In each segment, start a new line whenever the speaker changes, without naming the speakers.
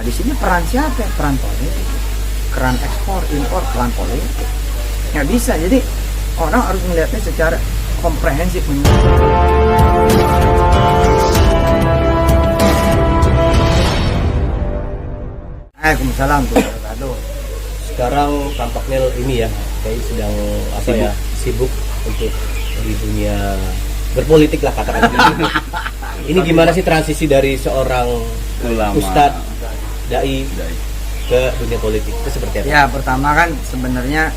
di sini peran siapa? Peran politik. Peran ekspor, impor, peran politik. Nggak bisa. Jadi orang harus melihatnya secara komprehensif. Waalaikumsalam warahmatullahi wabarakatuh.
Sekarang tampaknya ini ya kayak sedang sibuk untuk di dunia berpolitik lah katakan. Ini gimana sih transisi dari seorang ustadz dai ke dunia politik itu seperti apa?
Ya, pertama kan sebenarnya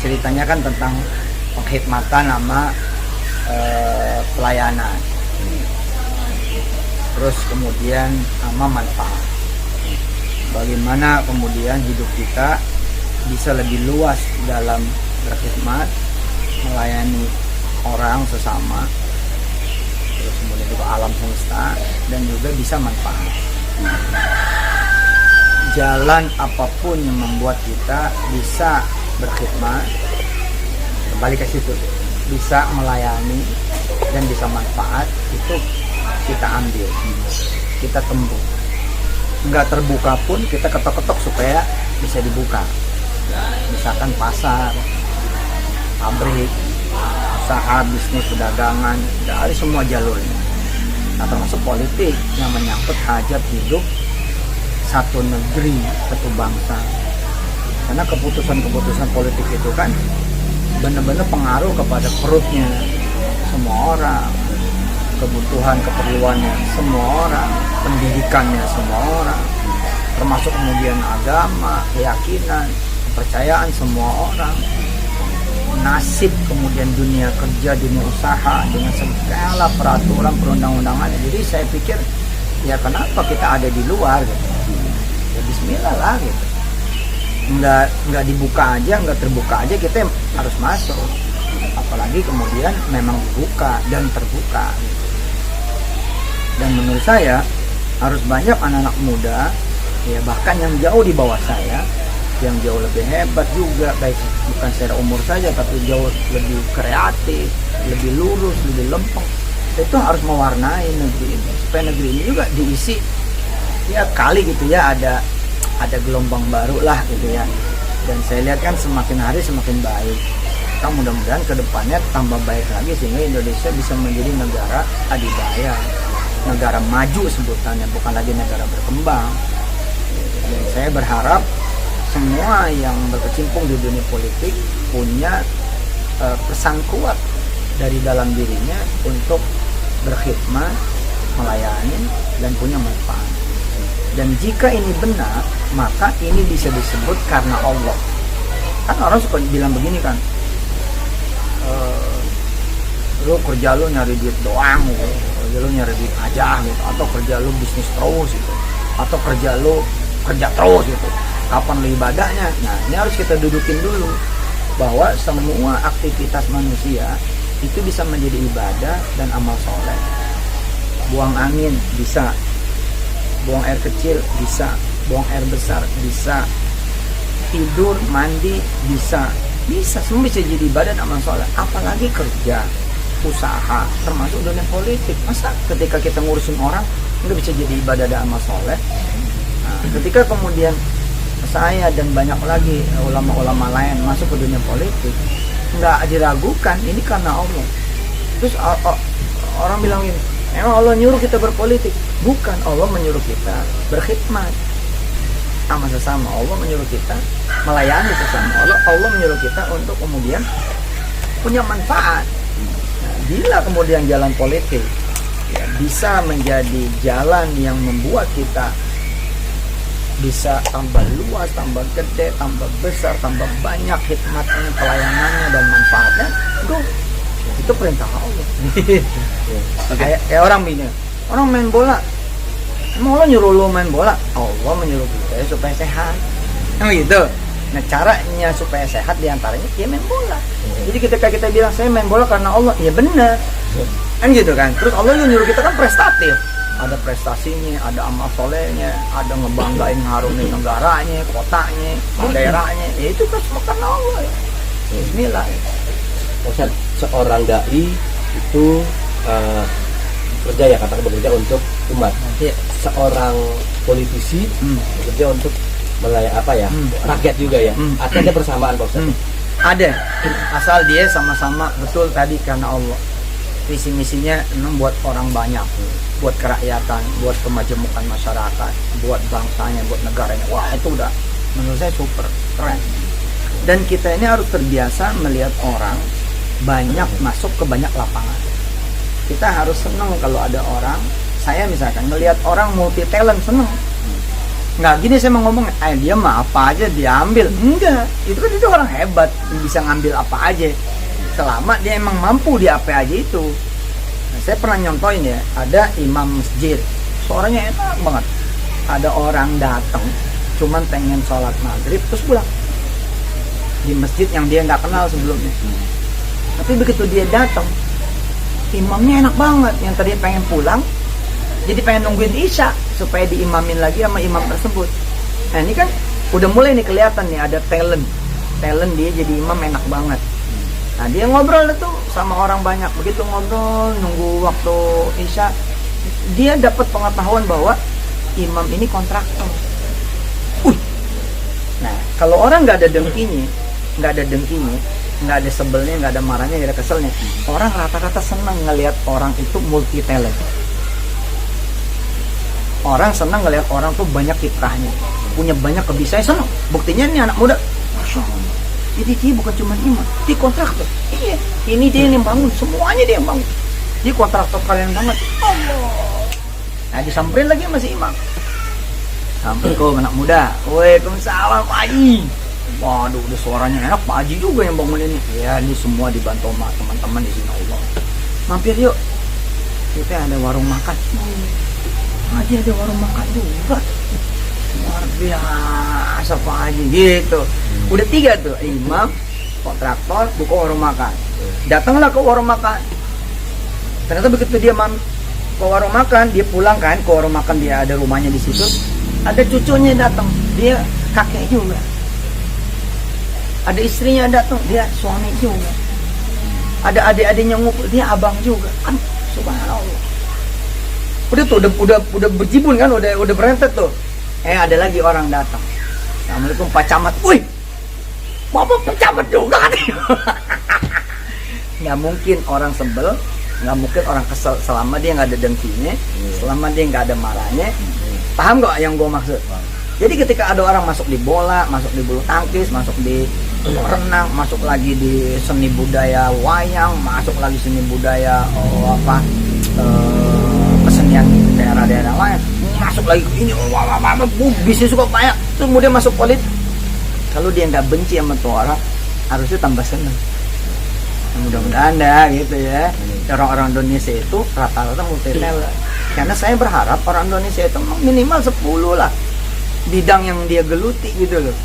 ceritanya kan tentang pengkhidmatan sama pelayanan. Terus kemudian sama manfaat. Bagaimana kemudian hidup kita bisa lebih luas dalam berkhidmat, melayani orang sesama, terus kemudian juga alam semesta, dan juga bisa manfaat. Jalan apapun yang membuat kita bisa berkhidmat, kembali ke situ, bisa melayani dan bisa manfaat, itu kita ambil, kita tempuh. Nggak terbuka pun kita ketok-ketok supaya bisa dibuka. Misalkan pasar, pabrik, usaha, bisnis, perdagangan, dari semua jalurnya. Nah, termasuk politik yang menyangkut hajat hidup satu negeri, satu bangsa. Karena keputusan-keputusan politik itu kan benar-benar pengaruh kepada perutnya semua orang, kebutuhan keperluannya semua orang, pendidikannya semua orang, termasuk kemudian agama, keyakinan, kepercayaan semua orang, nasib kemudian dunia kerja, dunia usaha dengan segala peraturan perundang-undangan. Jadi saya pikir ya kenapa kita ada di luar gitu. Ya bismillah lah gitu. Nggak dibuka aja, nggak terbuka aja, kita harus masuk. Apalagi kemudian memang dibuka dan terbuka gitu. Dan menurut saya harus banyak anak-anak muda, ya bahkan yang jauh di bawah saya, yang jauh lebih hebat juga, baik bukan secara umur saja tapi jauh lebih kreatif, lebih lurus, lebih lempeng. Itu harus mewarnai negeri ini supaya negeri ini juga diisi ya kali gitu ya, ada gelombang baru lah gitu ya. Dan saya lihat kan semakin hari semakin baik. Kita mudah-mudahan ke depannya tambah baik lagi sehingga Indonesia bisa menjadi negara adidaya, negara maju sebutannya, bukan lagi negara berkembang. Dan saya berharap semua yang berkecimpung di dunia politik punya pesan kuat dari dalam dirinya untuk berkhidmat, melayani, dan punya manfaat. Dan jika ini benar, maka ini bisa disebut karena Allah. Kan orang suka bilang begini kan, lu kerja lu nyari duit doang gitu, kerja lu nyari duit aja gitu, atau kerja lu bisnis terus gitu, atau kerja lu kerja terus gitu, kapan lu ibadahnya? Nah, ini harus kita dudukin dulu bahwa semua aktivitas manusia itu bisa menjadi ibadah dan amal soleh. Buang angin bisa, buang air kecil bisa, buang air besar bisa, tidur, mandi bisa, semua bisa jadi ibadah dan amal soleh. Apalagi kerja, usaha, termasuk dunia politik. Masa ketika kita ngurusin orang nggak bisa jadi ibadah dan amal soleh? Nah, ketika kemudian saya dan banyak lagi ulama-ulama lain masuk ke dunia politik, nggak diragukan ini karena Allah. Terus orang bilang ini, emang Allah nyuruh kita berpolitik? Bukan, Allah menyuruh kita berkhidmat sama sesama. Allah menyuruh kita melayani sesama. Allah menyuruh kita untuk kemudian punya manfaat. Nah, bila kemudian jalan politik ya, bisa menjadi jalan yang membuat kita bisa tambah luas, tambah gede, tambah besar, tambah banyak hikmatnya, pelayanannya dan manfaatnya, itu perintah Allah. Kayak orang begini, orang main bola, emang Allah nyuruh lo main bola? Allah menyuruh kita supaya sehat, gitu. Nah, caranya supaya sehat diantaranya ya main bola. Jadi ketika kita bilang saya main bola karena Allah, ya benar, kan gitu kan. Terus Allah yang nyuruh kita kan prestatif, ada prestasinya, ada amal solehnya, ada ngebanggain, harumin negaranya, kotanya, daerahnya. Ya itu kan semua karena Allah ya. Bismillah.
Ustaz, seorang dai itu kerja ya, katakan bekerja untuk umat.
Ya.
Seorang politisi,
Hmm.
bekerja untuk rakyat juga ya.
Hmm.
Artinya ada persamaan Pak Ustadz.
Ada, asal dia sama-sama betul tadi karena Allah. Visi misinya membuat orang banyak, buat kerakyatan, buat kemajemukan masyarakat, buat bangsanya, buat negaranya. Wah, itu udah menurut saya super keren. Dan kita ini harus terbiasa melihat orang banyak masuk ke banyak lapangan. Kita harus senang kalau ada orang, saya misalkan melihat orang multi talent, senang. Nggak gini saya mau ngomong, dia mah apa aja dia ambil. Enggak, itu kan itu orang hebat, bisa ngambil apa aja selama dia emang mampu di apa aja itu. Nah, saya pernah nyontoin ya, ada imam masjid, suaranya enak banget. Ada orang datang cuman pengen sholat maghrib terus pulang di masjid yang dia nggak kenal sebelumnya. Tapi begitu dia datang, imamnya enak banget. Yang tadi pengen pulang jadi pengen nungguin isya supaya diimamin lagi sama imam tersebut. Nah ini kan udah mulai nih kelihatan nih ada talent dia jadi imam enak banget. Nah dia ngobrol tuh sama orang banyak, begitu ngobrol nunggu waktu isya dia dapat pengetahuan bahwa imam ini kontraktor. Nah kalau orang nggak ada dengkinya, nggak ada sebelnya, nggak ada marahnya, nggak ada keselnya, orang rata-rata senang ngelihat orang itu multi talent. Orang senang ngelihat orang tuh banyak kiprahnya, punya banyak kebiasaan, senang. Buktinya nih anak muda, Masya Allah. Jadi dia bukan cuma imam, dia kontraktor. Iya, ini dia yang bangun, semuanya dia yang bangun. Dia kontraktor kalian banget. Allah. Nah disamperin lagi masih imam. Assalamualaikum anak muda. Waalaikumsalam Pak Haji. Waduh, udah suaranya enak, Pak Haji juga yang bangun ini. Ya, ini semua dibantu sama teman-teman di sini Allah. Mampir yuk. Kita ada warung makan. Haji ada warung makan juga. Luar biasa Pak Haji gitu. Udah 3 tuh, imam, kontraktor, buka warung makan. Datanglah ke warung makan. Ternyata begitu dia ke warung makan, dia pulang kan ke warung makan, dia ada rumahnya di situ. Ada cucunya datang, dia kakek juga. Ada istrinya datang, dia suami juga. Ada adik-adiknya ngumpul, dia abang juga. Kan subhanallah. Udah tuh udah berjibun kan, udah berentet tuh. Ada lagi orang datang. Assalamualaikum Pak Camat. Wih, Bapak Pak Camat juga kan? Nggak mungkin orang sebel, nggak mungkin orang kesel selama dia nggak ada dengkinya, selama dia nggak ada marahnya. Paham nggak yang gue maksud? Jadi ketika ada orang masuk di bola, masuk di bulu tangkis, masuk di renang, masuk lagi di seni budaya wayang, masuk lagi seni budaya kesenian daerah-daerah lain, masuk lagi ke ini, bisnis juga banyak. Terus kemudian masuk politik. Kalau dia nggak benci sama tuh orang, harusnya tambah seneng. Mudah-mudahan dah gitu ya. Orang-orang Indonesia itu rata-rata multi talent. Karena saya berharap orang Indonesia itu minimal 10 lah bidang yang dia geluti gitu loh.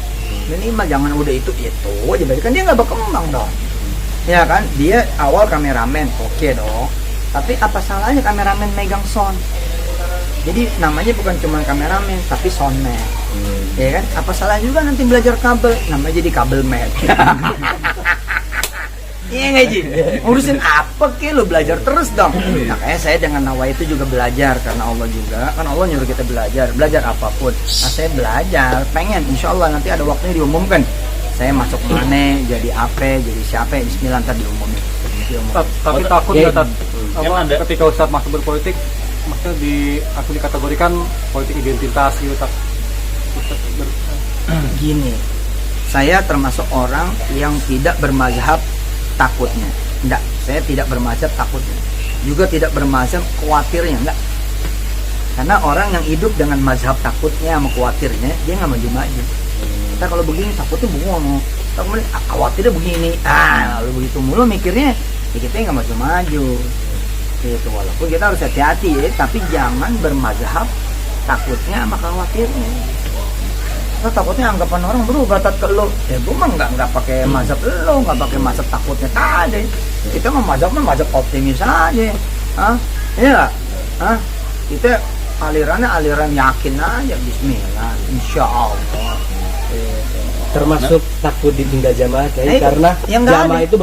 Minimal jangan udah itu aja, berarti kan dia nggak berkembang dong. Ya kan, dia awal kameramen, oke dong. Tapi apa salahnya kameramen megang sound? Jadi namanya bukan cuma kameramen, tapi soundman. Ya kan, apa salah juga nanti belajar kabel, namanya jadi kabelman. Iya nggak Ji? Ngurusin apa ke lo, belajar terus dong. Makanya saya dengan Nawa itu juga belajar, karena Allah juga kan Allah nyuruh kita belajar apapun. Nah saya belajar, pengen insya Allah nanti ada waktunya diumumkan. Saya masuk mana, jadi apa, jadi siapa, Bismillah ntar diumumin.
Tapi takut nggak ketika Ustadz masuk berpolitik, maksudnya aku dikategorikan politik identitas gitu tak?
Gini, saya termasuk orang yang tidak bermazhab takutnya. Enggak, saya tidak bermazhab takutnya. Juga tidak bermazhab khawatirnya, enggak. Karena orang yang hidup dengan mazhab takutnya sama khawatirnya, dia nggak maju-maju. Kita kalau begini takutnya bengong, kemudian khawatirnya begini. Lalu begitu mulu mikirnya, ya kita nggak maju-maju. Itu walaupun kita harus hati-hati ya, tapi jangan bermazhab takutnya sama khawatirnya. Lo takutnya anggapan orang berubah ke lo, ya gue mah nggak pakai mazhab lo, nggak pakai mazhab takutnya tadi. Kita mah mazhab optimis aja, iya nggak? Kita alirannya aliran yakin aja, Bismillah, Insya Allah.
Termasuk takut ditinggal jamaah, karena
yang
jamaah itu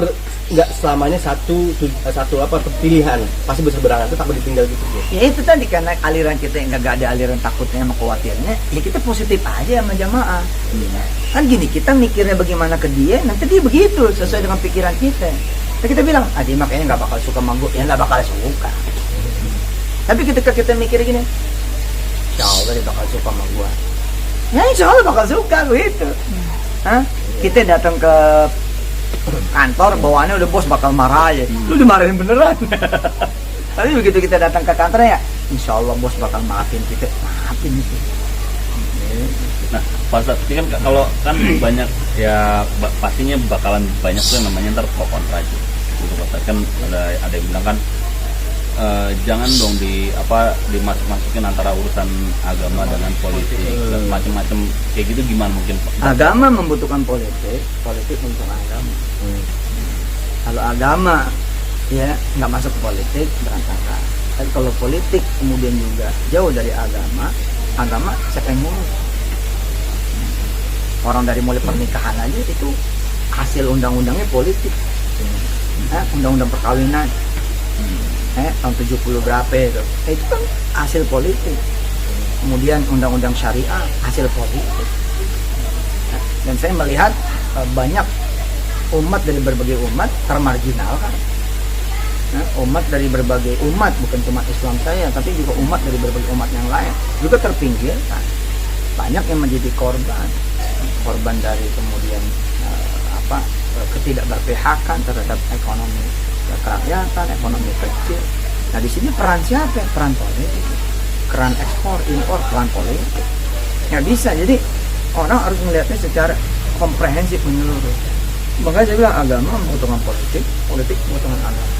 nggak selamanya satu pilihan, pasti berseberangan, itu takut ditinggal gitu bro.
Ya itu tadi, karena aliran kita yang nggak ada aliran takutnya sama khawatirnya, ya kita positif aja sama jamaah. Kan gini, kita mikirnya bagaimana ke dia, nanti dia begitu sesuai dengan pikiran kita. Nah, kita bilang, dia makanya nggak bakal suka sama gue, ya nggak bakal suka. Tapi ketika kita mikir gini, insya Allah dia bakal suka sama gue, ya insya Allah bakal suka gitu. Hah? Kita datang ke kantor, bawaannya udah bos bakal marah aja, lu dimarahin beneran. Tapi begitu kita datang ke kantornya, ya insya Allah bos bakal maafin kita, maafin itu.
Nah, Pak Ustadz, ini kan kalau kan banyak ya pastinya bakalan banyak tuh yang namanya ntar pro kontra gitu. Pak Ustadz, kan ada yang bilang kan jangan dong dimasuk-masukin antara urusan agama dengan politik dan macam-macam kayak gitu, gimana mungkin Pak?
Agama membutuhkan politik, politik membutuhkan agama. Kalau agama ya nggak masuk ke politik, berantakan. Tapi kalau politik kemudian juga jauh dari agama, agama siapa yang ngurus? Orang dari mulai pernikahan aja itu hasil undang-undangnya politik. Undang-undang perkawinan tahun 70 berapa itu kan hasil politik. Kemudian undang-undang syariah hasil politik. Dan saya melihat banyak umat dari berbagai umat termarginalkan. Umat dari berbagai umat, bukan cuma Islam saya, tapi juga umat dari berbagai umat yang lain juga terpinggirkan. Banyak yang menjadi korban dari kemudian ketidakberpihakan terhadap ekonomi kerakyatan, ekonomi kecil. Nah di sini peran siapa? Peran politik. Keran ekspor, impor, peran politik. Nggak bisa. Jadi orang harus melihatnya secara komprehensif menyeluruh. Makanya saya bilang agama membutuhkan politik, politik membutuhkan agama.